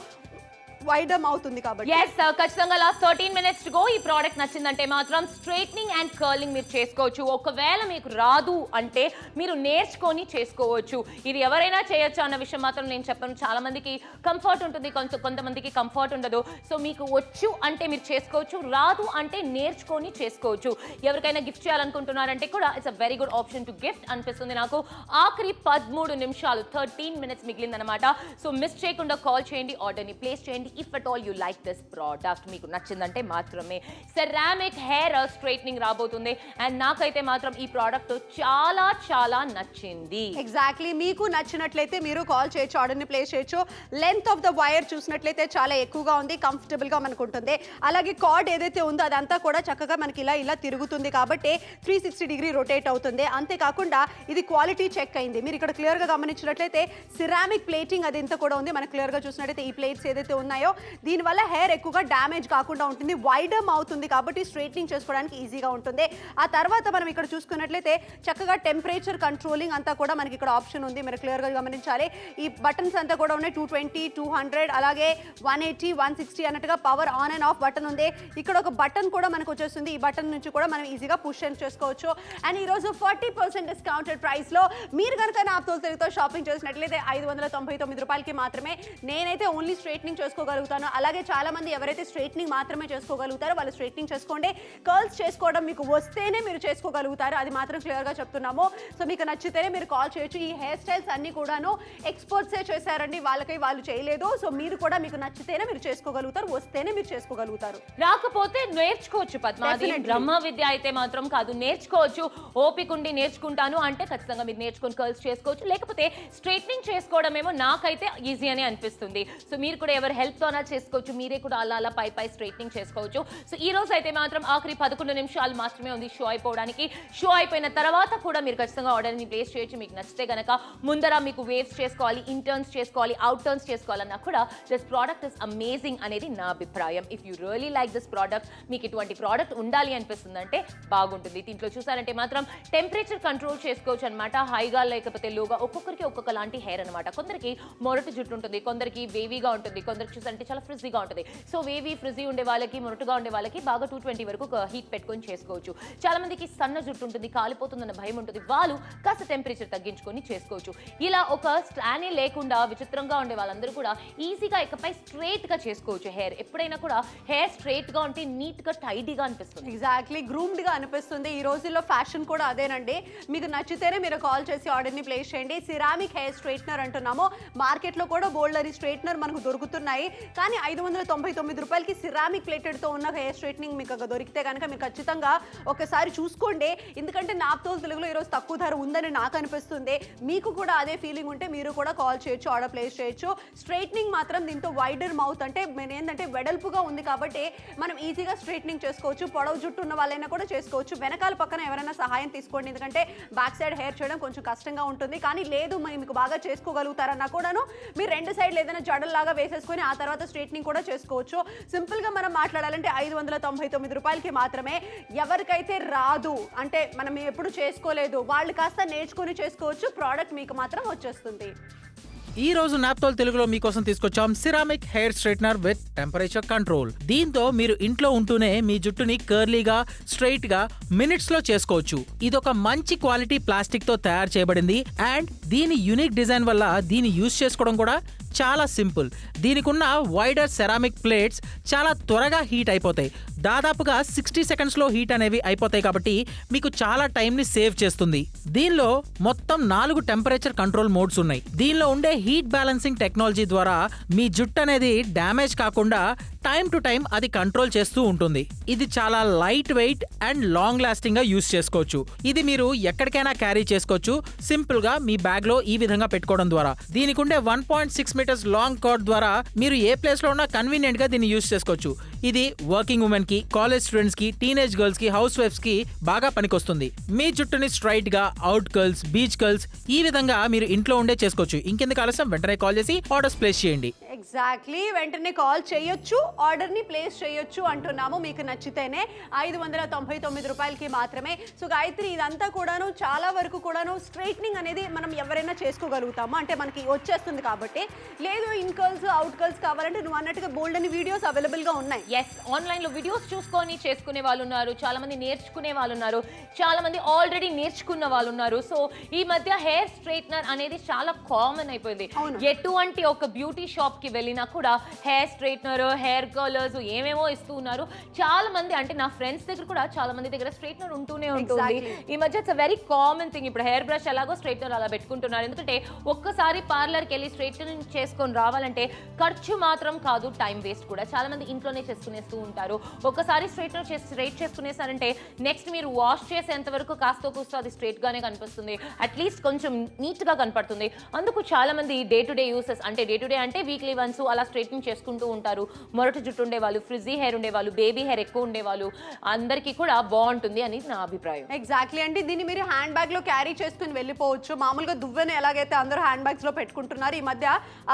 వైడమ్ అవుతుంది కాబట్టి. yes ఖచ్చితంగా లాస్ట్ 13 minutes టు గో. ఈ ప్రోడక్ట్ నచ్చిందంటే మాత్రం స్ట్రైట్నింగ్ అండ్ కర్లింగ్ మీరు చేసుకోవచ్చు. ఒకవేళ మీకు రాదు అంటే మీరు నేర్చుకొని చేసుకోవచ్చు. ఇది ఎవరైనా చేయొచ్చు అన్న విషయం మాత్రం నేను చెప్పను. చాలా మందికి కంఫర్ట్ ఉంటుంది, కొంతమందికి కంఫర్ట్ ఉండదు. సో మీకు వచ్చు అంటే మీరు చేసుకోవచ్చు, రాదు అంటే నేర్చుకొని చేసుకోవచ్చు. ఎవరికైనా గిఫ్ట్ చేయాలనుకుంటున్నారంటే కూడా it's a very good option to gift అనిపిస్తుంది నాకు. ఆఖరి 13 నిమిషాలు 13 minutes మిగిలిందనమాట. సో మిస్ చేయకుండా కాల్ చేయండి, ఆర్డర్ని ప్లేస్ చేయండి. If at all you like this product, మీకు నచ్చిందంటే మాత్రమే. సెరామిక్ హెయిర్ స్ట్రైట్నింగ్ రాబోతుంది అండ్ నాకైతే మాత్రం ఈ ప్రోడక్ట్ చాలా చాలా నచ్చింది. ఎగ్జాక్ట్లీ, మీకు నచ్చినట్లయితే మీరు కాల్ చేయొచ్చు, ఆర్డర్ని ప్లేస్ చేయొచ్చు. లెంత్ ఆఫ్ ద వైర్ చూసినట్లయితే చాలా ఎక్కువగా ఉంది, కంఫర్టబుల్గా మనకు ఉంటుంది. అలాగే కార్డ్ ఏదైతే ఉందో అదంతా కూడా చక్కగా మనకి ఇలా తిరుగుతుంది కాబట్టి 360 డిగ్రీ రొటేట్ అవుతుంది. అంతేకాకుండా ఇది క్వాలిటీ చెక్ అయింది. మీరు ఇక్కడ క్లియర్గా గమనించినట్లయితే సిరామిక్ ప్లేటింగ్ అది ఇంత కూడా ఉంది. మనకు క్లియర్గా చూసినట్లయితే ఈ ప్లేట్స్ ఏదైతే ఉన్నాయో దీనివల్ల హెయిర్ ఎక్కువగా డ్యామేజ్ కాకుండా ఉంటుంది, వైడమ్ అవుతుంది కాబట్టి స్ట్రైట్నింగ్ చేసుకోవడానికి ఈజీగా ఉంటుంది. ఆ తర్వాత మనం ఇక్కడ చూసుకున్నట్లయితే చక్కగా టెంపరేచర్ కంట్రోలింగ్ అంతా కూడా మనకి ఇక్కడ ఆప్షన్ ఉంది. మీరు క్లియర్గా గమనించాలి. ఈ బటన్స్ అంతా కూడా ఉన్నాయి, 220, 200, అలాగే 180, 160 అన్నట్టుగా power on and of button ఉంది. ఇక్కడ ఒక బటన్ కూడా మనకు వచ్చేస్తుంది. ఈ బటన్ నుంచి కూడా మనం ఈజీగా పుష్ అండ్ చేసుకోవచ్చు. అండ్ ఈరోజు 40% డిస్కౌంటెడ్ ప్రైస్లో మీరు కనుక నాప్తోల్ తెలుగుతో షాపింగ్ చేసినట్లయితే 599 రూపాయలకి మాత్రమే. నేనైతే ఓన్లీ స్ట్రైట్నింగ్ చేసుకోగలుగుతాను. అలాగే చాలా మంది ఎవరైతే స్ట్రైట్నింగ్ మాత్రమే చేసుకోగలుగుతారో వాళ్ళు స్ట్రైట్నింగ్ చేసుకోండి. కర్ల్స్ చేసుకోవడం మీకు వస్తేనే మీరు చేసుకోగలుగుతారు, అది మాత్రం క్లియర్గా చెప్తున్నాము. సో మీకు నచ్చితేనే మీరు కాల్ చేయొచ్చు. ఈ హెయిర్ స్టైల్స్ అన్ని కూడాను ఎక్స్పర్ట్సే చేశారండి, వాళ్ళు చేయలేదు. సో మీరు కూడా మీకు నచ్చితేనే మీరు చేసుకోగలుగుతారు, వస్తేనే మీరు చేసుకోగలుగుతారు. రాకపోతే నేర్చుకోవచ్చు పద్మావతి. బ్రహ్మ విద్య అయితే మాత్రం కాదు, నేర్చుకోవచ్చు. ఓపిక ఉండి నేర్చుకుంటాను అంటే ఖచ్చితంగా మీరు నేర్చుకొని కర్ల్స్ చేసుకోవచ్చు. లేకపోతే స్ట్రైట్నింగ్ చేసుకోవడం ఏమో నాకైతే ఈజీ అని అనిపిస్తుంది. సో మీరు కూడా ఎవరు హెల్ప్ తోనా చేసుకోవచ్చు, మీరే కూడా అలా పై స్ట్రైట్నింగ్ చేసుకోవచ్చు. సో ఈ రోజు అయితే మాత్రం ఆఖరి 11 నిమిషాలు మాత్రమే ఉంది షో అయిపోవడానికి. షో అయిపోయిన తర్వాత కూడా మీరు ఖచ్చితంగా ఆర్డర్ని ప్లేస్ చేయొచ్చు. మీకు నచ్చితే గనక ముందర మీకు వేవ్స్ చేసుకోవాలి, ఇంటర్న్స్ చేసుకోవాలి, అవుట్ టర్న్స్ చేసుకోవాలన్నా కూడా దిస్ ప్రోడక్ట్ ఇస్ అమేజింగ్ అనేది నా అభిప్రాయం. If you really like this product, మీకు ఇటువంటి ప్రోడక్ట్ ఉండాలి అనిపిస్తుందంటే బాగుంటుంది. దీంట్లో చూసారంటే మాత్రం టెంపరేచర్ కంట్రోల్ చేసుకోవచ్చు అనమాట. హైగా లేకపోతే లోగా, ఒక్కొక్కరికి ఒక్కొక్క లాంటి హెయిర్ అనమాట. కొందరికి మొరటు జుట్టు ఉంటుంది, కొందరికి వేవీగా ఉంటుంది, కొందరికి చూసారంటే చాలా ఫ్రిజీగా ఉంటుంది. సో వేవీ ఫ్రిజీ ఉండే వాళ్ళకి, మొరటుగా ఉండే వాళ్ళకి బాగా 220 వరకు హీట్ పెట్టుకొని చేసుకోవచ్చు. చాలా మందికి సన్న జుట్టు ఉంటుంది, కాలిపోతుందన్న భయం ఉంటుంది, వాళ్ళు కాస్త టెంపరేచర్ తగ్గించుకొని చేసుకోవచ్చు. ఇలా ఒక స్టానే లేకుండా విచిత్రంగా ఉండే వాళ్ళందరూ కూడా ఈజీగా ఇకపై స్ట్రైట్ గా చేసుకోవచ్చు. హెయిర్ ఎప్పుడైనా కూడా హెయిర్ స్ట్రైట్ గా ఉంటే నీట్ గా టైడీగా అనిపిస్తుంది. ఎగ్జాక్ట్లీ, గ్రూమ్డ్ గా అనిపిస్తుంది. ఈ రోజుల్లో ఫ్యాషన్ కూడా అదేనండి. మీకు నచ్చితేనే మీరు కాల్ చేసి ఆర్డర్ని ప్లేస్ చేయండి. సిరామిక్ హెయిర్ స్ట్రైట్నర్ అంటున్నాము. మార్కెట్లో కూడా బోల్డరీ స్ట్రైట్నర్ మనకు దొరుకుతున్నాయి, కానీ 599 రూపాయలకి సిరామిక్ ప్లేటెడ్తో ఉన్న హెయిర్ స్ట్రైట్నింగ్ మీకు దొరికితే కనుక మీరు ఖచ్చితంగా ఒకసారి చూసుకోండి. ఎందుకంటే నాప్తోల్ తెలుగులో ఈరోజు తక్కువ ధర ఉందని నాకు అనిపిస్తుంది. మీకు కూడా అదే ఫీలింగ్ ఉంటే మీరు కూడా కాల్ చేయొచ్చు, ఆర్డర్ ప్లేస్ చేయొచ్చు. స్ట్రైట్నింగ్ మాత్రం దీంతో వైడర్ మౌత్ అంటే ఏంటంటే వెడల్పుగా ఉంది కాబట్టి మనం ఈజీగా స్ట్రైట్నింగ్ చేసుకోవచ్చు. పొడవు జుట్టు ఉన్న వాళ్ళైనా కూడా చేసుకోవచ్చు. వెనకాల పక్కన ఎవరైనా సహాయం తీసుకోండి, ఎందుకంటే బ్యాక్ సైడ్ హెయిర్ చేయడం కొంచెం కష్టంగా ఉంటుంది. కానీ లేదు మీకు బాగా చేసుకోగలుగుతారన్నా కూడాను మీరు రెండు సైడ్లు ఏదైనా జడల్లాగా వేసేసుకొని ఆ తర్వాత తర్వాత స్ట్రైట్నింగ్ కూడా చేసుకోవచ్చు. సింపుల్గా మనం మాట్లాడాలంటే 599 రూపాయలకి మాత్రమే. ఎవరికైతే రాదు అంటే మనం ఎప్పుడు చేసుకోలేదు వాళ్ళు కాస్త నేర్చుకుని చేసుకోవచ్చు. ప్రోడక్ట్ మీకు మాత్రం వచ్చేస్తుంది. ఈ రోజు నాప్తోల్ తెలుగులో మీకోసం తీసుకొచ్చాం ceramic hair straightener with temperature control. దీంతో మీరు ఇంట్లో ఉంటూనే మీ జుట్టుని కర్లీగా స్ట్రైట్ గా మినిట్స్ లో చేసుకోవచ్చు. ఇదొక మంచి క్వాలిటీ ప్లాస్టిక్ తో తయారు చేయబడింది అండ్ దీని యూనిక్ డిజైన్ వల్ల దీన్ని యూజ్ చేసుకోవడం కూడా చాలా సింపుల్. దీనికున్న వైడర్ సెరామిక్ ప్లేట్స్ చాలా త్వరగా హీట్ అయిపోతాయి. దాదాపుగా 60 సెకండ్స్లో హీట్ అనేవి అయిపోతాయి కాబట్టి మీకు చాలా టైంని సేవ్ చేస్తుంది. దీనిలో మొత్తం 4 టెంపరేచర్ కంట్రోల్ మోడ్స్ ఉన్నాయి. దీనిలో ఉండే హీట్ బ్యాలెన్సింగ్ టెక్నాలజీ ద్వారా మీ జుట్టు అనేది డ్యామేజ్ కాకుండా టైం టు టైం అది కంట్రోల్ చేస్తూ ఉంటుంది. ఇది చాలా light weight and long lasting గా యూస్ చేసుకోవచ్చు. ఇది మీరు ఎక్కడికైనా క్యారీ చేసుకోవచ్చు. సింపుల్ గా మీ బ్యాగ్ లో ఈ విధంగా పెట్టుకోవడం ద్వారా దీనికి ఉండే 1.6 మీటర్స్ లాంగ్ కార్డ్ ద్వారా మీరు ఏ ప్లేస్ లో ఉన్నా కన్వీనియంట్ గా దీన్ని యూస్ చేసుకోవచ్చు. ఇది వర్కింగ్ ఉమెన్ కి, కాలేజ్ స్టూడెంట్స్ కి, టీనేజ్ గర్ల్స్ కి, హౌస్ వైఫ్స్ కి బాగా పనికొస్తుంది. మీ జుట్టుని స్ట్రైట్ గా అవుట్ కర్ల్స్, బీచ్ కర్ల్స్ ఈ విధంగా మీరు ఇంట్లో ఉండే చేసుకోవచ్చు. ఇంకెందుకు ఆలస్యం, వెంటనే కాల్ చేసి ఆర్డర్స్ ప్లేస్ చేయండి. ఎగ్జాక్ట్లీ, వెంటనే కాల్ చేయొచ్చు, ఆర్డర్ని ప్లేస్ చేయొచ్చు అంటున్నాము. మీకు నచ్చితేనే 599 రూపాయలకి మాత్రమే. సో గాయత్రి, ఇదంతా కూడాను చాలా వరకు కూడాను స్ట్రైట్నింగ్ అనేది మనం ఎవరైనా చేసుకోగలుగుతాము, అంటే మనకి వచ్చేస్తుంది కాబట్టి. లేదు ఇన్ కర్ల్స్, అవుట్ కర్ల్స్ కావాలంటే నువ్వు అన్నట్టుగా బోల్డ్ అని వీడియోస్ అవైలబుల్గా ఉన్నాయి. ఎస్, ఆన్లైన్ లో వీడియోస్ చూసుకొని చేసుకునే వాళ్ళు ఉన్నారు, చాలా మంది నేర్చుకునే వాళ్ళు ఉన్నారు, చాలా మంది ఆల్రెడీ నేర్చుకున్న వాళ్ళు ఉన్నారు. సో ఈ మధ్య హెయిర్ స్ట్రైట్నర్ అనేది చాలా కామన్ అయిపోయింది. ఎటువంటి ఒక బ్యూటీ షాప్ కి వెళ్ళినా కూడా హెయిర్ స్ట్రైట్నర్, హెయిర్ కలర్స్ ఏమేమో ఇస్తూ ఉన్నారు. చాలా మంది, అంటే నా ఫ్రెండ్స్ దగ్గర కూడా చాలా మంది దగ్గర స్ట్రైట్నర్ ఉంటూనే ఉంటుంది. ఈ మధ్య ఇట్స్ వెరీ కామన్ థింగ్. ఇప్పుడు హెయిర్ బ్రష్ ఎలాగో స్ట్రైట్నర్ అలా పెట్టుకుంటున్నారు. ఎందుకంటే ఒక్కసారి పార్లర్కి వెళ్ళి స్ట్రైట్నర్ చేసుకొని రావాలంటే ఖర్చు మాత్రం కాదు, టైం వేస్ట్ కూడా. చాలా మంది ఇంట్లోనే చేసుకునేస్తూ ఉంటారు. ఒకసారి స్ట్రైట్నర్ స్ట్రైట్ చేసుకునేసారంటే నెక్స్ట్ మీరు వాష్ చేసేంత వరకు కాస్త కూస్తో అది స్ట్రైట్ గానే కనిపిస్తుంది, అట్లీస్ట్ కొంచెం నీట్ గా కనపడుతుంది. అందుకు చాలా మంది డే టు డే యూసెస్, అంటే డే టు డే అంటే వీక్లీ వన్స్ అలా స్ట్రైట్నింగ్ చేసుకుంటూ ఉంటారు. మొరటి జుట్టు ఉండేవాళ్ళు, ఫ్రిజీ హెయిర్ ఉండేవాళ్ళు, బేబీ హెయిర్ ఎక్కువ ఉండేవాళ్ళు అందరికీ కూడా బాగుంటుంది అని నా అభిప్రాయం. ఎగ్జాక్ట్లీ అండి. దీన్ని మీరు హ్యాండ్ బ్యాగ్ లో క్యారీ చేసుకుని వెళ్ళిపోవచ్చు. మామూలుగా దువ్వెను ఎలాగైతే అందరూ హ్యాండ్ బ్యాగ్స్ లో పెట్టుకుంటున్నారు, ఈ మధ్య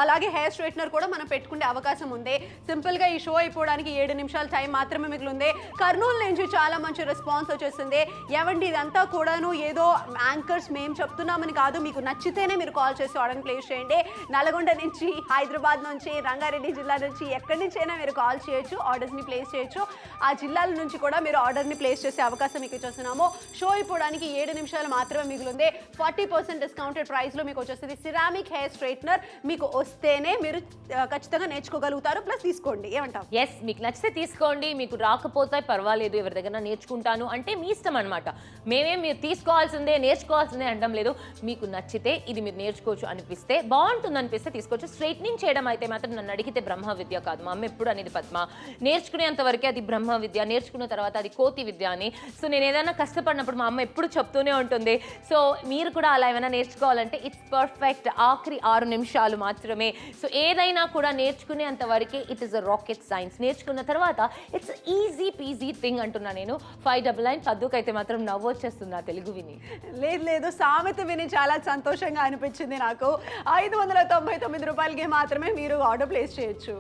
అలాగే హెయిర్ స్ట్రైట్నర్ కూడా మనం పెట్టుకునే అవకాశం ఉంది. సింపుల్ గా ఈ షో అయిపోవడానికి 7 నిమిషాల టైం మాత్రమే మిగిలింది. కర్నూలు నుంచి చాలా మంచి రెస్పాన్స్ వచ్చేసింది. ఏవండి, ఇదంతా కూడాను ఏదో యాంకర్స్ మేము చెప్తున్నామని కాదు, మీకు నచ్చితేనే మీరు కాల్ చేసి ఆర్డర్ ప్లేస్ చేయండి. నల్గొండ నుంచి, హైదరాబాద్ నుంచి, రంగారెడ్డి జిల్లా నుంచి, ఎక్కడి నుంచి అయినా మీరు కాల్ చేయొచ్చు, ఆర్డర్స్ని ప్లేస్ చేయొచ్చు. ఆ జిల్లాల నుంచి కూడా మీరు ఆర్డర్ని ప్లేస్ చేసే అవకాశం మీకు ఇచ్చేస్తున్నాము. షో అయిపోవడానికి 7 నిమిషాలు మాత్రమే మిగిలింది. 40% డిస్కౌంటెడ్ ప్రైస్లో మీకు వచ్చేస్తుంది సిరామిక్ హెయిర్ స్ట్రైట్నర్. మీకు వస్తేనే మీరు ఖచ్చితంగా నేర్చుకోగలుగుతారు. ప్లస్ తీసుకోండి, ఏమంటారు? ఎస్, మీకు నచ్చితే తీసుకోండి, మీకు రాకపోతే పర్వాలేదు, ఎవరి దగ్గర నేర్చుకుంటాను అంటే మీ ఇష్టం అనమాట. మేమేం మీరు తీసుకోవాల్సిందే, నేర్చుకోవాల్సిందే అనడం లేదు. మీకు నచ్చితే ఇది మీరు నేర్చుకోవచ్చు అనిపిస్తే, బాగుంటుంది అనిపిస్తే తీసుకోవచ్చు. స్ట్రైట్నింగ్ చేయడం అయితే మాత్రం నన్ను అడిగితే బ్రహ్మ విద్య కాదు. మా అమ్మ ఎప్పుడు అనేది పద్మ, నేర్చుకునేంత వరకే అది బ్రహ్మ విద్య, నేర్చుకున్న తర్వాత అది కోతి విద్య అని. సో నేను ఏదైనా కష్టపడినప్పుడు మా అమ్మ ఎప్పుడు చెప్తూనే ఉంటుంది. సో మీరు కూడా అలా ఏమైనా నేర్చుకోవాలంటే ఇట్స్ పర్ఫెక్ట్. ఆఖరి 6 నిమిషాలు మాత్రమే. సో ఏదైనా కూడా నేర్చుకునేంత వరకే it is a rocket science. నేర్చుకున్న తర్వాత ఇట్స్ ఈజీ పీజీ థింగ్ అంటున్నా నేను. 599 పద్దుకైతే మాత్రం నవ్వు వచ్చేస్తుంది ఆ తెలుగు విని. లేదు, సామెత విని చాలా సంతోషంగా అనిపించింది నాకు. 599 రూపాయలకి మాత్రమే మీరు ఆర్డర్ ప్లేస్ చేయొచ్చు.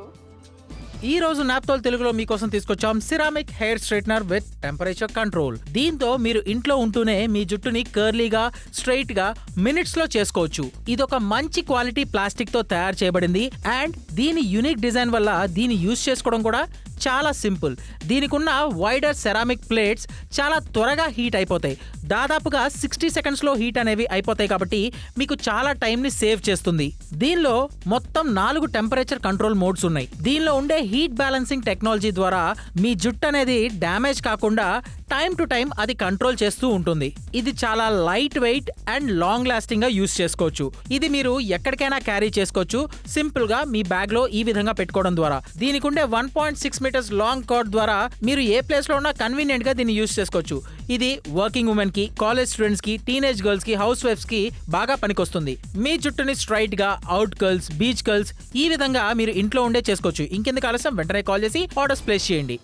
ఈ రోజు నాప్తోల్ తెలుగులో మీకోసం తీసుకొచ్చాం ceramic hair straightener with temperature control. దీంతో మీరు ఇంట్లో ఉంటూనే మీ జుట్టుని కర్లీగా స్ట్రైట్ గా మినిట్స్ లో చేసుకోవచ్చు. ఇదొక మంచి క్వాలిటీ ప్లాస్టిక్ తో తయారు చేయబడింది అండ్ దీని యూనిక్ డిజైన్ వల్ల దీన్ని యూస్ చేసుకోవడం కూడా చాలా సింపుల్. దీనికున్న వైడర్ సెరామిక్ ప్లేట్స్ చాలా త్వరగా హీట్ అయిపోతాయి. దాదాపుగా 60 సెకండ్స్లో హీట్ అనేవి అయిపోతాయి కాబట్టి మీకు చాలా టైంని సేవ్ చేస్తుంది. దీనిలో మొత్తం 4 టెంపరేచర్ కంట్రోల్ మోడ్స్ ఉన్నాయి. దీనిలో ఉండే హీట్ బ్యాలెన్సింగ్ టెక్నాలజీ ద్వారా మీ జుట్టు అనేది డ్యామేజ్ కాకుండా టైం టు టైం అది కంట్రోల్ చేస్తూ ఉంటుంది. ఇది చాలా light weight and long lasting గా యూస్ చేసుకోవచ్చు. ఇది మీరు ఎక్కడికైనా క్యారీ చేసుకోవచ్చు. సింపుల్ గా మీ బ్యాగ్ లో ఈ విధంగా పెట్టుకోవడం ద్వారా దీనికి ఉండే 1.6 మీటర్స్ లాంగ్ కార్డ్ ద్వారా మీరు ఏ ప్లేస్ లో ఉన్నా కన్వీనియంట్ గా దీన్ని యూస్ చేసుకోవచ్చు. ఇది వర్కింగ్ ఉమెన్ కి, కాలేజ్ స్టూడెంట్స్ కి, టీనేజ్ గర్ల్స్ కి, హౌస్ వైఫ్స్ కి బాగా పనికొస్తుంది. మీ జుట్టుని స్ట్రైట్ గా అవుట్ కర్ల్స్, బీచ్ కర్ల్స్ ఈ విధంగా మీరు ఇంట్లో ఉండే చేసుకోవచ్చు. ఇంకెందుకు ఆలస్యం, వెంటనే కాల్ చేసి ఆర్డర్స్ ప్లేస్ చేయండి.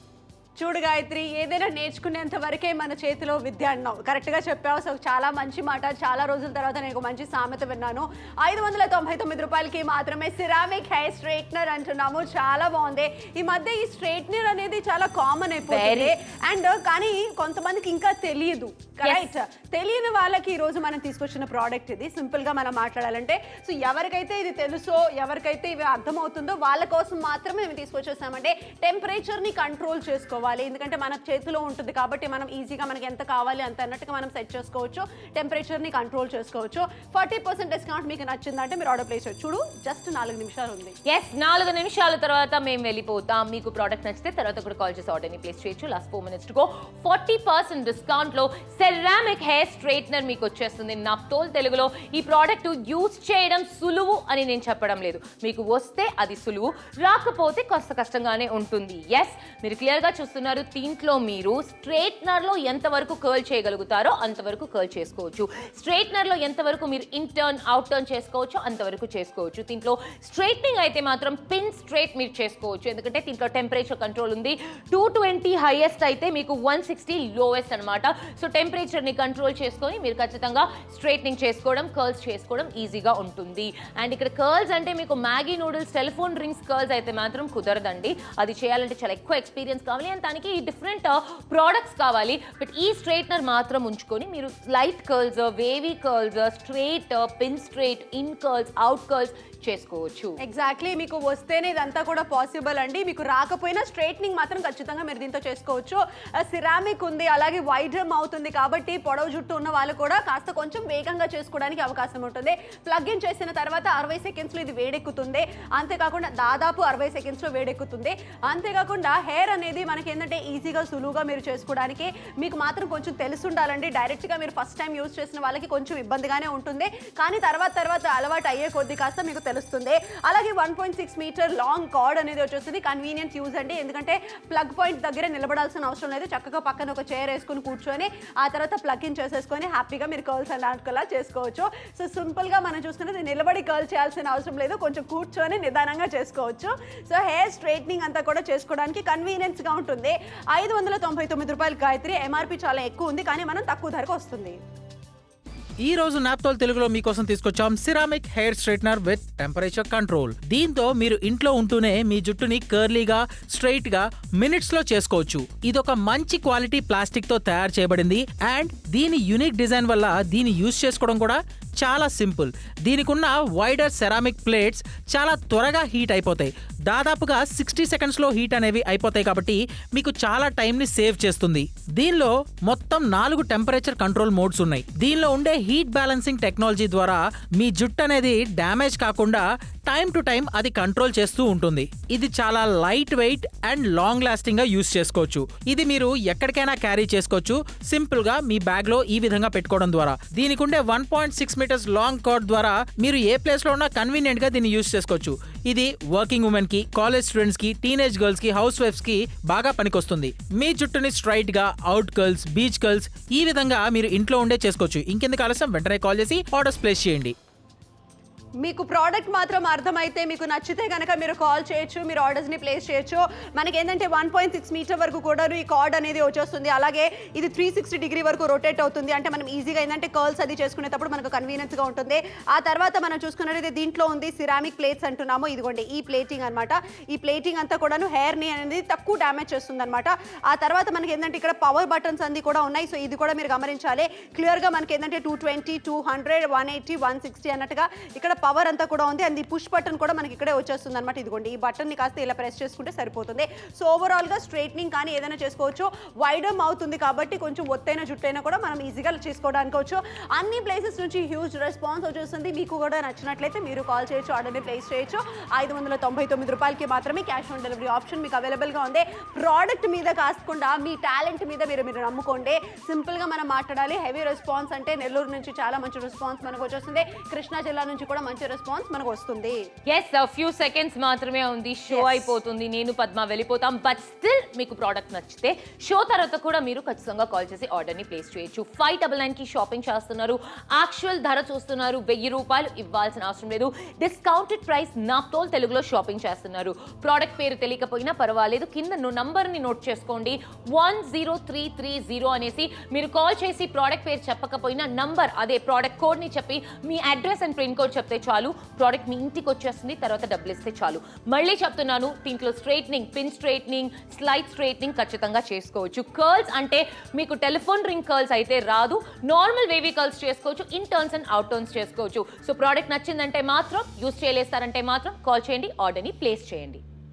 చూడు గాయత్రి, ఏదైనా నేర్చుకునేంత వరకే మన చేతిలో విద్య అన్నావు. కరెక్ట్గా చెప్పావు. సో చాలా మంచి మాట. చాలా రోజుల తర్వాత నేను ఒక మంచి సామెత విన్నాను. 599 రూపాయలకి మాత్రమే సిరామిక్ హెయిర్ స్ట్రైట్నర్ అంటున్నాము. చాలా బాగుంది. ఈ మధ్య ఈ స్ట్రైట్నర్ అనేది చాలా కామన్ అయిపోయింది. అండ్ కానీ కొంతమందికి ఇంకా తెలియదు. రైట్, తెలియని వాళ్ళకి ఈ రోజు మనం తీసుకొచ్చిన ప్రోడక్ట్ ఇది. సింపుల్ గా మనం మాట్లాడాలంటే, సో ఎవరికైతే ఇది తెలుసో, ఎవరికైతే ఇవి అర్థమవుతుందో వాళ్ళ కోసం మాత్రమే మేము తీసుకొచ్చేసామంటే టెంపరేచర్ ని కంట్రోల్ చేసుకోవాలి. ఎందుకంటే మన చేతిలో ఉంటుంది కాబట్టి మనం ఈజీగా మనకి ఎంత కావాలి అంత అన్నట్టుగా మనం సెట్ చేసుకోవచ్చు. టెంపరేచర్ ని కంట్రోల్ చేసుకోవచ్చు. 40% డిస్కౌంట్ మీకు నచ్చిందంటే మీరు ఆర్డర్ ప్లేస్ చేయొచ్చు. చూడు, జస్ట్ 4 నిమిషాలు ఉంది. 4 నిమిషాల తర్వాత మేము వెళ్ళిపోతాం. మీకు ప్రోడక్ట్ నచ్చితే తర్వాత కూడా కాల్ చేసి ఆర్డర్ని ప్లేస్ చేయొచ్చు. Last 4 minutes to go. 40% discount లో సెరామిక్ హెయిర్ స్ట్రైట్నర్ మీకు వచ్చేస్తుంది. నాప్తోల్ తెలుగులో ఈ ప్రోడక్ట్ యూజ్ చేయడం సులువు అని నేను చెప్పడం లేదు. మీకు వస్తే అది సులువు, రాకపోతే కాస్త కష్టంగానే ఉంటుంది. ఎస్, మీరు క్లియర్ గా చూస్తున్నారు. దీంట్లో మీరు స్ట్రైట్నర్ లో ఎంతవరకు కర్ల్ చేయగలుగుతారో అంతవరకు కర్ల్ చేసుకోవచ్చు. స్ట్రైట్నర్ లో ఎంతవరకు మీరు ఇన్ టర్న్ అవుట్ టర్న్ చేసుకోవచ్చు అంతవరకు చేసుకోవచ్చు. దీంట్లో స్ట్రైట్నింగ్ అయితే మాత్రం పిన్ స్ట్రైట్ మీరు చేసుకోవచ్చు. ఎందుకంటే దీంట్లో టెంపరేచర్ కంట్రోల్ ఉంది. 220 హైయెస్ట్ అయితే మీకు 160 లోయెస్ట్ అనమాట. సో టెంపరేచర్ ని కంట్రోల్ చేసుకొని మీరు ఖచ్చితంగా స్ట్రైట్నింగ్ చేసుకోవడం, కర్ల్స్ చేసుకోవడం ఈజీగా ఉంటుంది. అండ్ ఇక్కడ కర్ల్స్ అంటే మీకు Maggi noodles, telephone rings curls అయితే మాత్రం కుదరదండి. అది చేయాలంటే చాలా ఎక్కువ ఎక్స్పీరియన్స్ కావాలి. అండ్ దానికి డిఫరెంట్ ప్రోడక్ట్స్ కావాలి. బట్ ఈ స్ట్రైట్నర్ మాత్రం ఉంచుకొని మీరు light curls, wavy curls, straight, pin straight, in curls, out curls చేసుకోవచ్చు. ఎగ్జాక్ట్లీ, మీకు వస్తేనే ఇదంతా కూడా పాసిబుల్ అండి. మీకు రాకపోయినా స్ట్రైట్నింగ్ మాత్రం ఖచ్చితంగా మీరు దీంతో చేసుకోవచ్చు. సిరామిక్ ఉంది, అలాగే వైడర్ అవుతుంది కాబట్టి పొడవు జుట్టు ఉన్న వాళ్ళు కూడా కాస్త కొంచెం వేగంగా చేసుకోవడానికి అవకాశం ఉంటుంది. ప్లగ్ ఇన్ చేసిన తర్వాత 60 సెకండ్స్లో ఇది వేడెక్కుతుంది. అంతేకాకుండా దాదాపు 60 సెకండ్స్లో వేడెక్కుతుంది. అంతేకాకుండా హెయిర్ అనేది మనకి ఏంటంటే ఈజీగా సులువుగా మీరు చేసుకోవడానికి మీకు మాత్రం కొంచెం తెలిసి ఉండాలండి. డైరెక్ట్గా మీరు ఫస్ట్ టైం యూజ్ చేసిన వాళ్ళకి కొంచెం ఇబ్బందిగానే ఉంటుంది. కానీ తర్వాత అలవాటు అయ్యే కొద్ది కాస్త మీకు తెలుస్తుంది. అలాగే 1.6 మీటర్ లాంగ్ కార్డ్ అనేది వచ్చేస్తుంది. కన్వీనియంట్ యూజ్ అండి. ఎందుకంటే ప్లగ్ పాయింట్ దగ్గర నిలబడాల్సిన అవసరం లేదు. చక్కగా పక్కన ఒక చైర్ వేసుకుని కూర్చొని ఆ తర్వాత ప్లగ్ ఇన్ చేసేసుకొని హ్యాపీగా మీరు కర్ల్స్ అలాంటిలా చేసుకోవచ్చు. సో సింపుల్గా మనం చూసుకున్నది నిలబడి కర్ల్ చేయాల్సిన అవసరం లేదు. కొంచెం కూర్చొని నిదానంగా చేసుకోవచ్చు. సో హెయిర్ స్ట్రైట్నింగ్ అంతా కూడా చేసుకోవడానికి కన్వీనియన్స్గా ఉంటుంది. 599 రూపాయలు గాయత్రి. ఎంఆర్పి చాలా ఎక్కువ ఉంది, కానీ మనం తక్కువ ధరకు వస్తుంది. ఈ రోజు నాప్తోల్ తెలుగులో మీకోసం తీసుకొచ్చాం ceramic hair straightener with temperature control. దీంతో మీరు ఇంట్లో ఉంటూనే మీ జుట్టుని కర్లీగా, స్ట్రైట్ గా మినిట్స్ లో చేసుకోవచ్చు. ఇదొక మంచి క్వాలిటీ ప్లాస్టిక్ తో తయారు చేయబడింది. అండ్ దీని యూనిక్ డిజైన్ వల్ల దీన్ని యూజ్ చేసుకోవడం కూడా చాలా సింపుల్. దీనికున్న వైడర్ సెరామిక్ ప్లేట్స్ చాలా త్వరగా హీట్ అయిపోతాయి. దాదాపుగా 60 సెకండ్స్లో హీట్ అనేవి అయిపోతాయి కాబట్టి మీకు చాలా టైంని సేవ్ చేస్తుంది. దీనిలో మొత్తం 4 టెంపరేచర్ కంట్రోల్ మోడ్స్ ఉన్నాయి. దీనిలో ఉండే హీట్ బ్యాలెన్సింగ్ టెక్నాలజీ ద్వారా మీ జుట్టు అనేది డ్యామేజ్ కాకుండా టైం టు టైం అది కంట్రోల్ చేస్తూ ఉంటుంది. ఇది చాలా light weight and long lasting గా యూస్ చేసుకోవచ్చు. ఇది మీరు ఎక్కడికైనా క్యారీ చేసుకోవచ్చు. సింపుల్ గా మీ బ్యాగ్ లో ఈ విధంగా పెట్టుకోవడం ద్వారా. దీనికి ఉండే 1.6 మీటర్స్ లాంగ్ కార్డ్ ద్వారా మీరు ఏ ప్లేస్ లో ఉన్నా కన్వీనియంట్ గా దీన్ని యూస్ చేసుకోవచ్చు. ఇది వర్కింగ్ ఉమెన్ కి, కాలేజ్ స్టూడెంట్స్ కి, టీనేజ్ గర్ల్స్ కి, హౌస్ వైఫ్స్ కి బాగా పనికొస్తుంది. మీ జుట్టుని స్ట్రైట్ గా, అవుట్ కర్ల్స్, బీచ్ కర్ల్స్ ఈ విధంగా మీరు ఇంట్లో ఉండే చేసుకోవచ్చు. ఇంకెందుకు ఆలస్యం, వెంటనే కాల్ చేసి ఆర్డర్స్ ప్లేస్ చేయండి. మీకు ప్రోడక్ట్ మాత్రం అర్థమైతే, మీకు నచ్చితే కనుక మీరు కాల్ చేయొచ్చు, మీరు ఆర్డర్స్ని ప్లేస్ చేయొచ్చు. మనకి ఏంటంటే 1.6 మీటర్ వరకు కూడా ఈ కార్డ్ అనేది వచ్చేస్తుంది. అలాగే ఇది 360 డిగ్రీ వరకు రొటేట్ అవుతుంది. అంటే మనం ఈజీగా ఏంటంటే కర్ల్స్ అది చేసుకునేటప్పుడు మనకు కన్వీనియన్స్గా ఉంటుంది. ఆ తర్వాత మనం చూసుకున్నది దీంట్లో ఉంది సిరామిక్ ప్లేట్స్ అంటున్నాము. ఇదిగోండి ఈ ప్లేటింగ్ అనమాట. ఈ ప్లేటింగ్ అంతా కూడాను హెయిర్ని అనేది తక్కువ డ్యామేజ్ చేస్తుంది అనమాట. ఆ తర్వాత మనకి ఏంటంటే ఇక్కడ పవర్ బటన్స్ అన్ని కూడా ఉన్నాయి. సో ఇది కూడా మీరు గమనించాలి. క్లియర్గా మనకి ఏంటంటే 220, 200, 180, 160 అన్నట్టుగా ఇక్కడ పవర్ అంతా కూడా ఉంది. అండ్ ఈ పుష్ బటన్ కూడా మనకి ఇక్కడే వచ్చేస్తుంది అనమాట. ఇదిగోండి ఈ బటన్ ని కాస్త ఇలా ప్రెస్ చేసుకుంటే సరిపోతుంది. సో ఓవరాల్ గా స్ట్రైట్నింగ్ కానీ ఏదైనా చేసుకోవచ్చు. వైడమ్ అవుతుంది కాబట్టి కొంచెం ఒత్తైన జుట్టైనా కూడా మనం ఈజీగా చేసుకోవడానికి వచ్చు. అన్ని ప్లేసెస్ నుంచి హ్యూజ్ రెస్పాన్స్ వచ్చేస్తుంది. మీకు కూడా నచ్చినట్లయితే మీరు కాల్ చేయొచ్చు, ఆర్డర్ని ప్లేస్ చేయొచ్చు. 599 రూపాయలకి మాత్రమే క్యాష్ ఆన్ డెలివరీ ఆప్షన్ మీకు అవైలబుల్గా ఉంది. ప్రోడక్ట్ మీద కాకుండా మీ టాలెంట్ మీద మీరు నమ్ముకోండి. సింపుల్గా మనం మాట్లాడాలి. హెవీ రెస్పాన్స్ అంటే నెల్లూరు నుంచి చాలా మంచి రెస్పాన్స్ మనకు వచ్చేస్తుంది. కృష్ణా జిల్లా నుంచి కూడా మంచి రెస్పాన్స్ మనకు వస్తుంది. ఎస్ ఫ్యూ సెకండ్స్ మాత్రమే ఉంది, షో Yes. అయిపోతుంది, నేను పద్మ వెళ్ళిపోతాం. బట్ స్టిల్ మీకు ప్రోడక్ట్ నచ్చితే షో తర్వాత కూడా మీరు ఖచ్చితంగా కాల్ చేసి ఆర్డర్ని ప్లేస్ చేయొచ్చు. 599కి షాపింగ్ చేస్తున్నారు, యాక్చువల్ ధర చూస్తున్నారు, 1000 రూపాయలు ఇవ్వాల్సిన అవసరం లేదు. డిస్కౌంటెడ్ ప్రైస్ నాప్తోల్ తెలుగులో షాపింగ్ చేస్తున్నారు. ప్రోడక్ట్ పేరు తెలియకపోయినా పర్వాలేదు, కింద నంబర్ని నోట్ చేసుకోండి 10330 అనేసి. మీరు కాల్ చేసి ప్రోడక్ట్ పేరు చెప్పకపోయినా నంబర్ అదే ప్రోడక్ట్ కోడ్ని చెప్పి మీ అడ్రస్ అండ్ పిన్ కోడ్ చెప్తే చాలు, ప్రోడక్ట్ మీ ఇంటికి వచ్చేస్తుంది. తర్వాత డబ్బులు ఇస్తే చాలు. మళ్ళీ చెప్తున్నాను, దీంట్లో straightening, pin straightening, slide straightening ఖచ్చితంగా చేసుకోవచ్చు. కర్ల్స్ అంటే మీకు టెలిఫోన్ రింగ్ కర్ల్స్ అయితే రాదు, నార్మల్ వేవీ కర్ల్స్ చేసుకోవచ్చు, in turns and out turns చేసుకోవచ్చు. సో ప్రోడక్ట్ నచ్చిందంటే మాత్రం, యూస్ చేయలేస్తారంటే మాత్రం కాల్ చేయండి, ఆర్డర్ని ప్లేస్ చేయండి.